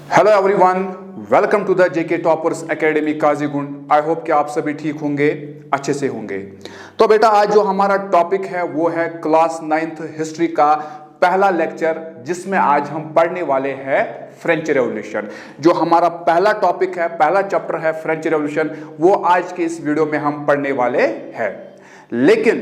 Hello everyone, welcome to the JK toppers academy Qazigund. I hope कि आप सभी ठीक होंगे, अच्छे से होंगे। तो बेटा, आज जो हमारा टॉपिक है वो है क्लास 9th हिस्ट्री का पहला लेक्चर, जिसमें आज हम पढ़ने वाले हैं फ्रेंच रेवोल्यूशन। जो हमारा पहला टॉपिक है, पहला चैप्टर है फ्रेंच रेवोल्यूशन, वो आज के इस वीडियो में हम पढ़ने वाले हैं। लेकिन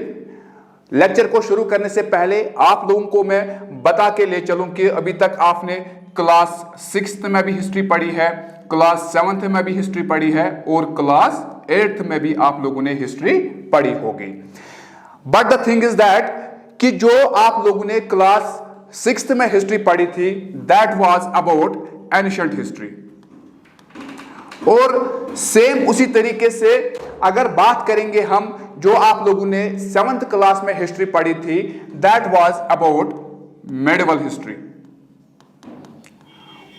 लेक्चर को शुरू करने से पहले आप लोगों को मैं बता के ले चलूं कि अभी तक आपने क्लास 6th में भी हिस्ट्री पढ़ी है, क्लास 7th में भी हिस्ट्री पढ़ी है और क्लास 8th में भी आप लोगों ने हिस्ट्री पढ़ी होगी। But the thing is that कि जो आप लोगों ने क्लास 6th में हिस्ट्री पढ़ी थी, that was about ancient history. और सेम उसी तरीके से अगर बात करेंगे हम, जो आप लोगों ने 7th क्लास में हिस्ट्री पढ़ी थी, that was about medieval history.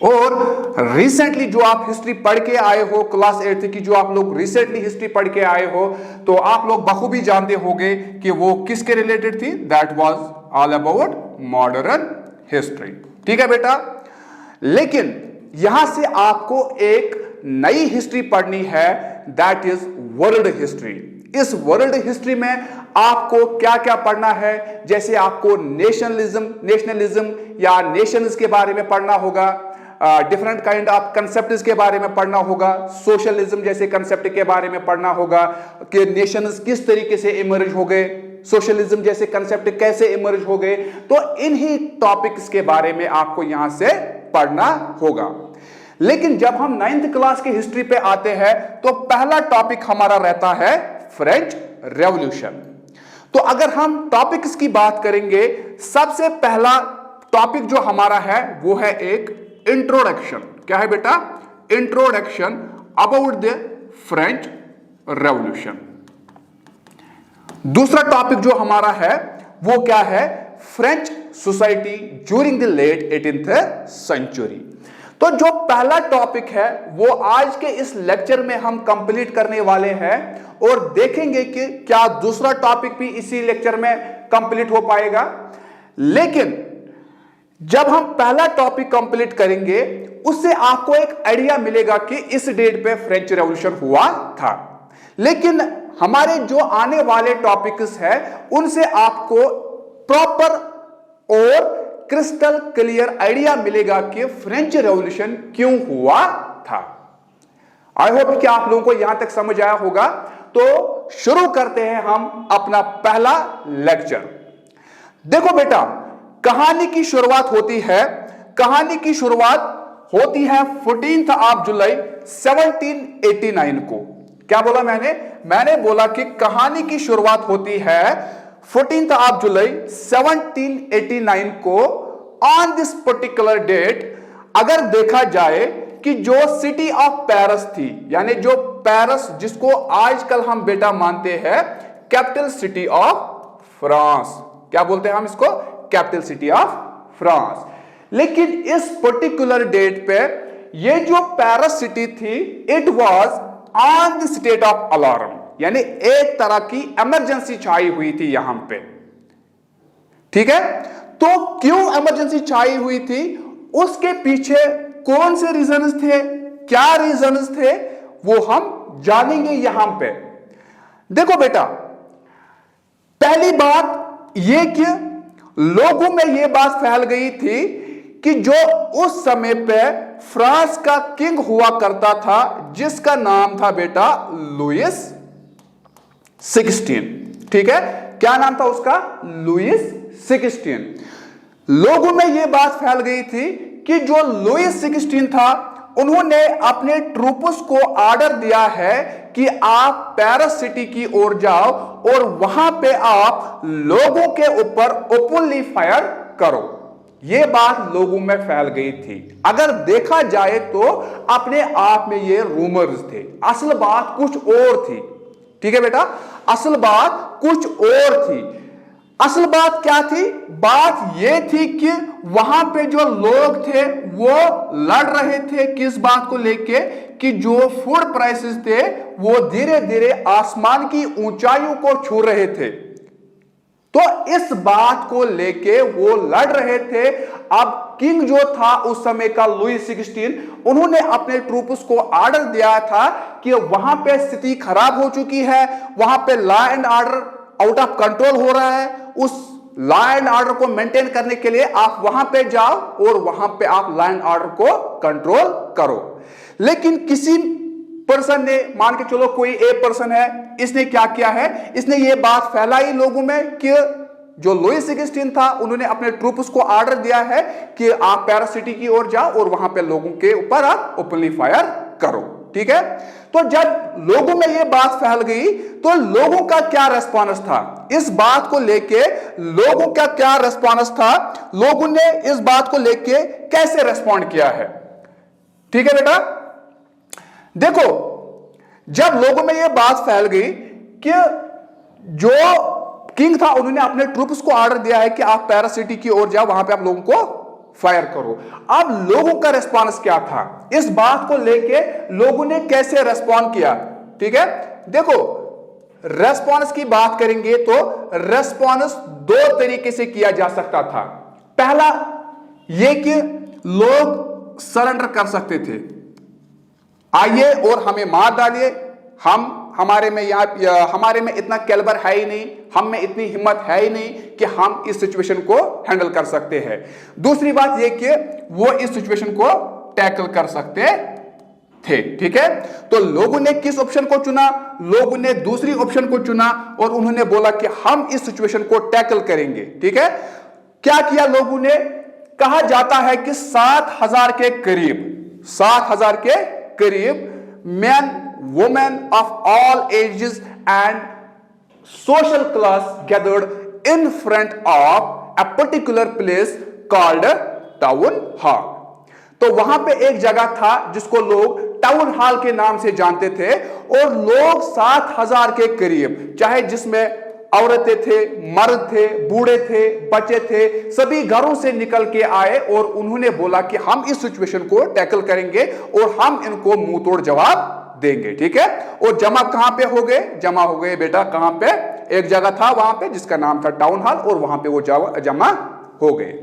और रिसेंटली जो आप हिस्ट्री पढ़ के आए हो, क्लास 8th की जो आप लोग रिसेंटली हिस्ट्री पढ़ के आए हो, तो आप लोग बखूबी जानते होंगे कि वो किसके रिलेटेड थी। That was all about modern history. ठीक है बेटा, लेकिन यहां से आपको एक नई हिस्ट्री पढ़नी है, दैट इज वर्ल्ड हिस्ट्री। इस वर्ल्ड हिस्ट्री में आपको क्या क्या पढ़ना है, जैसे आपको नेशनलिज्म या नेशंस के बारे में पढ़ना होगा, डिफरेंट काइंड ऑफ कंसेप्ट के बारे में पढ़ना होगा, सोशलिज्म जैसे कंसेप्ट के बारे में पढ़ना होगा कि नेशंस किस तरीके से इमर्ज हो गए, सोशलिज्म जैसे कंसेप्ट कैसे इमर्ज हो गए। तो इन्हीं टॉपिक्स के बारे में आपको यहां से पढ़ना होगा। लेकिन जब हम 9th क्लास की हिस्ट्री पे आते हैं, तो पहला टॉपिक हमारा रहता है फ्रेंच रेवोल्यूशन। तो अगर हम टॉपिक्स की बात करेंगे, सबसे पहला टॉपिक जो हमारा है वो है एक इंट्रोडक्शन। क्या है बेटा? Introduction about the French revolution. दूसरा टॉपिक जो हमारा है वो क्या है? French society during the late 18th century. तो जो पहला टॉपिक है वो आज के इस लेक्चर में हम कंप्लीट करने वाले हैं और देखेंगे कि क्या दूसरा टॉपिक भी इसी लेक्चर में कंप्लीट हो पाएगा। लेकिन जब हम पहला टॉपिक कंप्लीट करेंगे, उससे आपको एक आइडिया मिलेगा कि इस डेट पे फ्रेंच रेवोल्यूशन हुआ था। लेकिन हमारे जो आने वाले टॉपिक्स हैं, उनसे आपको प्रॉपर और क्रिस्टल क्लियर आइडिया मिलेगा कि फ्रेंच रेवोल्यूशन क्यों हुआ था। आई होप कि आप लोगों को यहां तक समझ आया होगा। तो शुरू करते हैं हम अपना पहला लेक्चर। देखो बेटा, कहानी की शुरुआत होती है 14th ऑफ जुलाई 1789 को। क्या बोला मैंने बोला कि कहानी की शुरुआत होती है 14th ऑफ जुलाई 1789 को। ऑन दिस पर्टिकुलर डेट अगर देखा जाए कि जो सिटी ऑफ पेरिस थी, यानी जो पेरिस जिसको आजकल हम बेटा मानते हैं कैपिटल सिटी ऑफ फ्रांस, क्या बोलते हैं हम इसको? Capital city of France. लेकिन इस पर्टिकुलर डेट पे ये जो पेरिस सिटी थी, it was on the state of alarm, यानी एक तरह की इमरजेंसी छाई हुई थी यहां पे। ठीक है, तो क्यों इमरजेंसी छाई हुई थी, उसके पीछे कौन से रीजंस थे, क्या रीजंस थे, वो हम जानेंगे यहां पे। देखो बेटा, पहली बात ये कि लोगों में यह बात फैल गई थी कि जो उस समय पे फ्रांस का किंग हुआ करता था, जिसका नाम था बेटा लुइस 16। ठीक है, क्या नाम था उसका? लुइस 16। लोगों में यह बात फैल गई थी कि जो लुइस 16 था, उन्होंने अपने ट्रूप्स को ऑर्डर दिया है कि आप पेरिस सिटी की ओर जाओ और वहां पे आप लोगों के ऊपर ओपनली फायर करो। यह बात लोगों में फैल गई थी। अगर देखा जाए तो अपने आप में ये रूमर्स थे, असल बात कुछ और थी। ठीक है बेटा, असल बात कुछ और थी। असल बात क्या थी? बात यह थी कि वहां पे जो लोग थे वो लड़ रहे थे किस बात को लेके कि जो फूड प्राइसेस थे वो धीरे धीरे आसमान की ऊंचाइयों को छू रहे थे। तो इस बात को लेके वो लड़ रहे थे। अब किंग जो था उस समय का लुई 16, उन्होंने अपने ट्रूप्स को ऑर्डर दिया था कि वहां पे स्थिति खराब हो चुकी है, वहां पे law and order out of control हो रहा है, उस लॉ एंड ऑर्डर को मेंटेन करने के लिए आप वहां पे जाओ और वहां पे आप लॉ एंड ऑर्डर को कंट्रोल करो। लेकिन किसी पर्सन ने, मान के चलो कोई एक पर्सन है, इसने क्या किया है, इसने ये बात फैलाई लोगों में कि जो लुई 16 था उन्होंने अपने ट्रूप्स को ऑर्डर दिया है कि आप पेरिस सिटी की ओर जाओ और वहां पे लोगों के ऊपर आप ओपनली फायर करो। ठीक है, तो जब लोगों में ये बात फैल गई तो लोगों का क्या रेस्पॉन्स था इस बात को लेके, लोगों का क्या रेस्पॉन्स था, लोगों ने इस बात को लेके कैसे रेस्पॉन्ड किया है। ठीक है बेटा, देखो जब लोगों में यह बात फैल गई कि जो किंग था उन्होंने अपने ट्रूप्स को ऑर्डर दिया है कि आप पेरिस सिटी की ओर जाओ, वहां पे आप लोगों को फायर करो। अब लोगों का रिस्पांस क्या था इस बात को लेके, लोगों ने कैसे रेस्पॉन्ड किया। ठीक है, देखो रेस्पॉन्स की बात करेंगे तो रेस्पॉन्स दो तरीके से किया जा सकता था। पहला यह कि लोग सरेंडर कर सकते थे, आइए और हमें मार डालिए, हमारे में इतना कैलिबर है ही नहीं, हम में इतनी हिम्मत है ही नहीं कि हम इस सिचुएशन को हैंडल कर सकते हैं। दूसरी बात यह कि वो इस सिचुएशन को टैकल कर सकते थे। ठीक है, तो लोगों ने किस ऑप्शन को चुना, लोगों ने दूसरी ऑप्शन को चुना और उन्होंने बोला कि हम इस सिचुएशन को टैकल करेंगे। ठीक है, क्या किया लोगों ने, कहा जाता है कि 7,000 के करीब men, women of all ages and social class gathered in front of a particular place called town hall। तो वहां पे एक जगह था जिसको लोग टाउन हॉल के नाम से जानते थे, और लोग 7,000 के करीब, चाहे जिसमें औरतें थे, मर्द थे, बूढ़े थे, बच्चे थे, सभी घरों से निकल के आए और उन्होंने बोला कि हम इस सिचुएशन को टैकल करेंगे और हम इनको मुंह तोड़ जवाब देंगे। ठीक है, और जमा कहां पे हो गए, जमा हो गए बेटा कहां पे, एक जगह था वहां पे जिसका नाम था टाउन हॉल, और वहां पे वो जमा हो गए।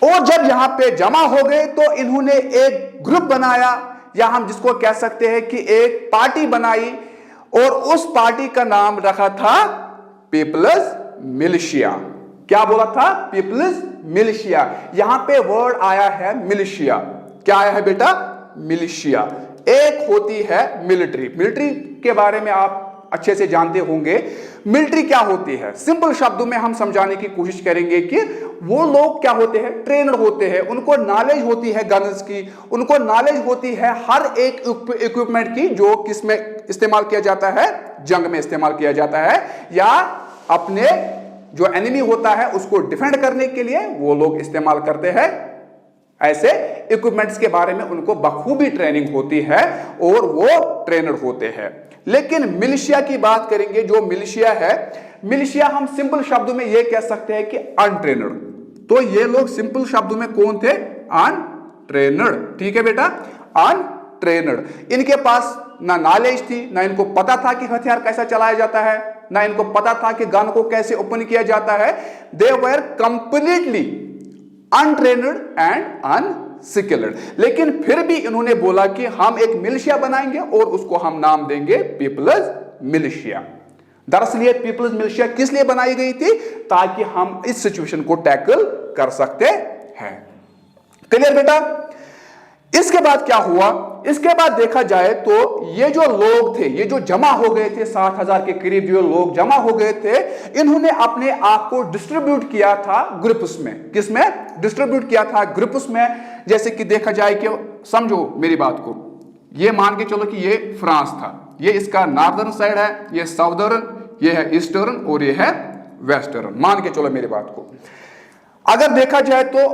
और जब यहां पे जमा हो गए तो इन्होंने एक ग्रुप बनाया, या हम जिसको कह सकते हैं कि एक पार्टी बनाई, और उस पार्टी का नाम रखा था पीपल्स मिलिशिया। क्या बोला था, पीपल्स मिलिशिया। यहां पे वर्ड आया है मिलिशिया। क्या आया है बेटा, मिलिशिया। एक होती है मिलिट्री, मिलिट्री के बारे में आप अच्छे से जानते होंगे। मिलिट्री क्या होती है, सिंपल शब्दों में हम समझाने की कोशिश करेंगे कि वो लोग क्या होते हैं, ट्रेनर होते हैं, उनको नॉलेज होती है गन्स की, उनको नॉलेज होती है हर एक इक्विपमेंट की जो किसमें इस्तेमाल किया जाता है, जंग में इस्तेमाल किया जाता है, या अपने जो एनिमी होता है उसको डिफेंड करने के लिए वो लोग इस्तेमाल करते हैं। ऐसे इक्विपमेंट्स के बारे में उनको बखूबी ट्रेनिंग होती है और वो ट्रेनर होते हैं। लेकिन मिलिशिया की बात करेंगे, जो मिलिशिया है, मिलिशिया हम सिंपल शब्दों में ये कह सकते हैं कि अनट्रेनर्ड। तो ये लोग सिंपल शब्दों में कौन थे, अनट्रेनर्ड। ठीक है बेटा, अनट्रेनर्ड। इनके पास ना नॉलेज थी, ना इनको पता था कि हथियार कैसा चलाया जाता है, ना इनको पता था कि गन को कैसे ओपन किया जाता है। दे वर कंप्लीटली अनट्रेनड एंड अनस्किल्ड। लेकिन फिर भी इन्होंने बोला कि हम एक मिलिशिया बनाएंगे और उसको हम नाम देंगे पीपल्स मिलिशिया। दरअसल ये पीपल्स मिलिशिया किस लिए बनाई गई थी, ताकि हम इस सिचुएशन को टैकल कर सकते हैं। क्लियर बेटा। इसके बाद क्या हुआ, इसके बाद देखा जाए तो ये जो लोग थे, ये जो जमा हो गए थे, 7,000 के करीब जो लोग जमा हो गए थे, इन्होंने अपने आप को डिस्ट्रीब्यूट किया था ग्रुप्स में। किसमें डिस्ट्रीब्यूट किया था, ग्रुप्स में। जैसे कि देखा जाए कि, समझो मेरी बात को, ये मान के चलो कि ये फ्रांस था, ये इसका नॉर्दर्न साइड है, ये साउदर्न, ये है ईस्टर्न और ये है वेस्टर्न। मान के चलो मेरी बात को, अगर देखा जाए तो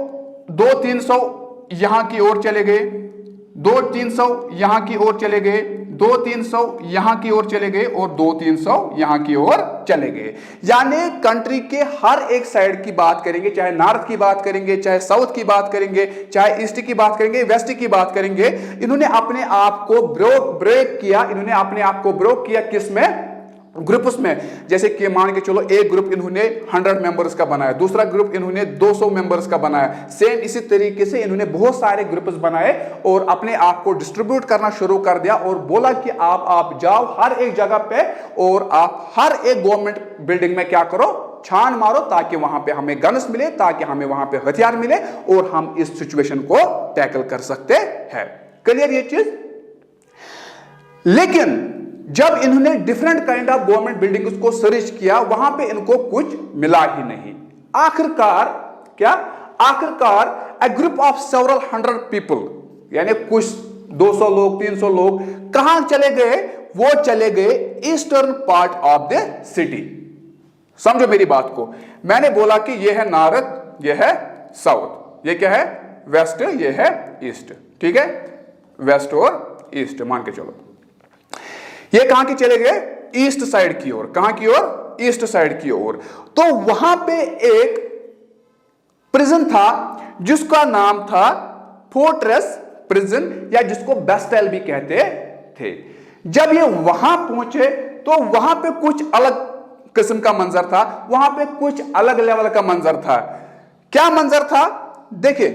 200-300 यहां की ओर चले गए, 200-300 यहां की ओर चले गए, 200-300 यहां की ओर चले गए और 200-300 यहां की ओर चले गए। यानी कंट्री के हर एक साइड की बात करेंगे, चाहे नॉर्थ की बात करेंगे, चाहे साउथ की बात करेंगे, चाहे ईस्ट की बात करेंगे, वेस्ट की बात करेंगे, इन्होंने अपने आप को ब्रेक किया। इन्होंने अपने आप को ब्रेक किया किसमें, ग्रुप्स में, जैसे कि मान के चलो एक ग्रुप इन्होंने 100 मेंबर्स का बनाया, दूसरा ग्रुप इन्होंने 200 मेंबर्स का बनाया, सेम इसी तरीके से इन्होंने बहुत सारे ग्रुप्स बनाए और अपने आप को डिस्ट्रीब्यूट करना शुरू कर दिया और बोला कि आप जाओ हर एक जगह पे और आप हर एक गवर्नमेंट बिल्डिंग में क्या करो, छान मारो, ताकि वहां पे हमें गन्स मिले, ताकि हमें वहां पे हथियार मिले और हम इस सिचुएशन को टैकल कर सकते हैं। क्लियर ये चीज? लेकिन जब इन्होंने different kind of government buildings को सर्च किया, वहां पे इनको कुछ मिला ही नहीं। आखिरकार क्या, आखिरकार ए ग्रुप ऑफ सेवरल 100 पीपल, यानी कुछ 200 लोग 300 लोग कहां चले गए, वो चले गए eastern part of the city. समझो मेरी बात को, मैंने बोला कि यह है नॉर्थ, यह है साउथ, यह क्या है वेस्ट, यह है ईस्ट, ठीक है, वेस्ट और ईस्ट मान के चलो। ये कहां के चले गए, ईस्ट साइड की ओर, कहां की ओर, ईस्ट साइड की ओर। तो वहां पे एक प्रिजन था जिसका नाम था फोर्ट्रेस प्रिजन, या जिसको बेस्टाइल भी कहते थे। जब ये वहां पहुंचे तो वहां पे कुछ अलग किस्म का मंजर था, वहां पे कुछ अलग लेवल का मंजर था। क्या मंजर था, देखिए,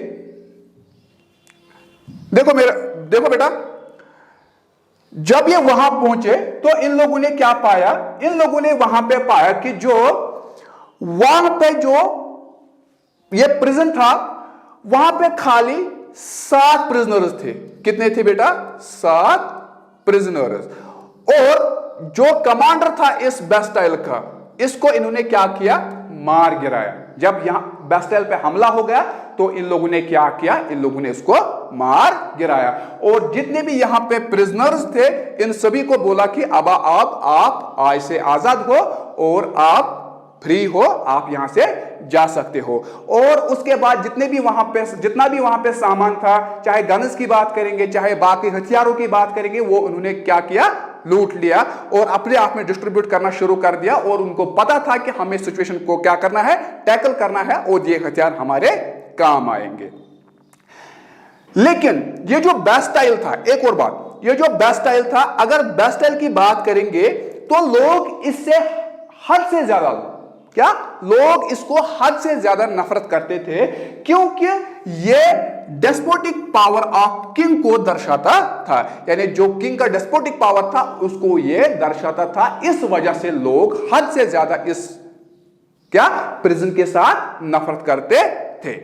देखो बेटा, जब ये वहां पहुंचे तो इन लोगों ने क्या पाया, इन लोगों ने वहां पे पाया कि जो वहां पे जो ये प्रिजन था वहां पे खाली 7 प्रिजनर्स थे। कितने थे बेटा, 7 प्रिजनर्स। और जो कमांडर था इस बेस्टाइल का, इसको इन्होंने क्या किया, मार गिराया। जब यहां बेस्टाइल पे हमला हो गया तो इन लोगों ने क्या किया, इन लोगों ने इसको मार गिराया। और जितने भी यहां पे प्रिजनर्स थे इन सभी को बोला कि अब आप आज से आजाद हो और आप फ्री हो, आप यहां से जा सकते हो। और उसके बाद जितना भी वहां पे सामान था, चाहे गन्स की बात करेंगे, चाहे बाकी हथियारों की बात करेंगे, वो उन्होंने क्या किया, लूट लिया और अपने आप में डिस्ट्रीब्यूट करना शुरू कर दिया। और उनको पता था कि हमें सिचुएशन को क्या करना है, टैकल करना है और ये हथियार हमारे काम आएंगे। लेकिन ये जो बेस्टाइल था, एक और बात, ये जो बेस्टाइल था, अगर बेस्टाइल की बात करेंगे तो लोग इससे हद से ज्यादा, क्या लोग इसको हद से ज्यादा नफरत करते थे, क्योंकि ये डेस्पोटिक पावर ऑफ किंग को दर्शाता था। यानी जो किंग का डेस्पोटिक पावर था उसको ये दर्शाता था। इस वजह से लोग हद से ज्यादा इस क्या प्रिजन के साथ नफरत करते थे।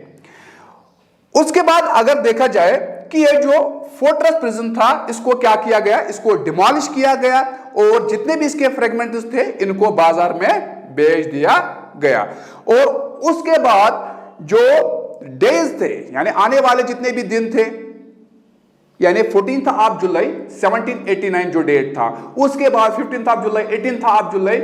उसके बाद अगर देखा जाए कि ये जो फोर्ट्रेस प्रिजन था इसको क्या किया गया, इसको डिमोलिश किया गया और जितने भी इसके फ्रेगमेंट्स थे इनको बाजार में बेच दिया गया। और उसके बाद जो डेज थे, यानी आने वाले जितने भी दिन थे, यानी 14 ऑफ जुलाई 1789 जो डेट था, उसके बाद 15 ऑफ जुलाई, 18 ऑफ जुलाई,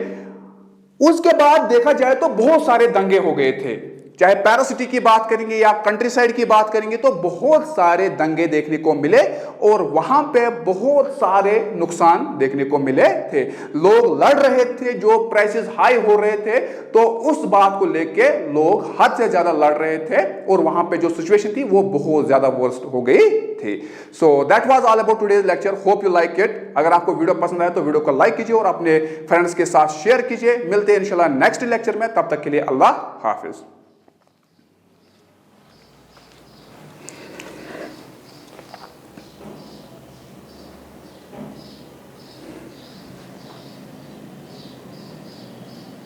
उसके बाद देखा जाए तो बहुत सारे दंगे हो गए थे। चाहे पैरासिटी की बात करेंगे या कंट्री साइड की बात करेंगे तो बहुत सारे दंगे देखने को मिले और वहां पे बहुत सारे नुकसान देखने को मिले थे। लोग लड़ रहे थे, जो प्राइसेस हाई हो रहे थे तो उस बात को लेके लोग हद से ज्यादा लड़ रहे थे और वहां पे जो सिचुएशन थी वो बहुत ज्यादा वर्स्ट हो गई थी। So that was all about today's lecture, hope you like it. अगर आपको वीडियो पसंद आए तो वीडियो को लाइक कीजिए और अपने फ्रेंड्स के साथ शेयर कीजिए। मिलते हैं इंशाल्लाह नेक्स्ट लेक्चर में, तब तक के लिए अल्लाह हाफिज।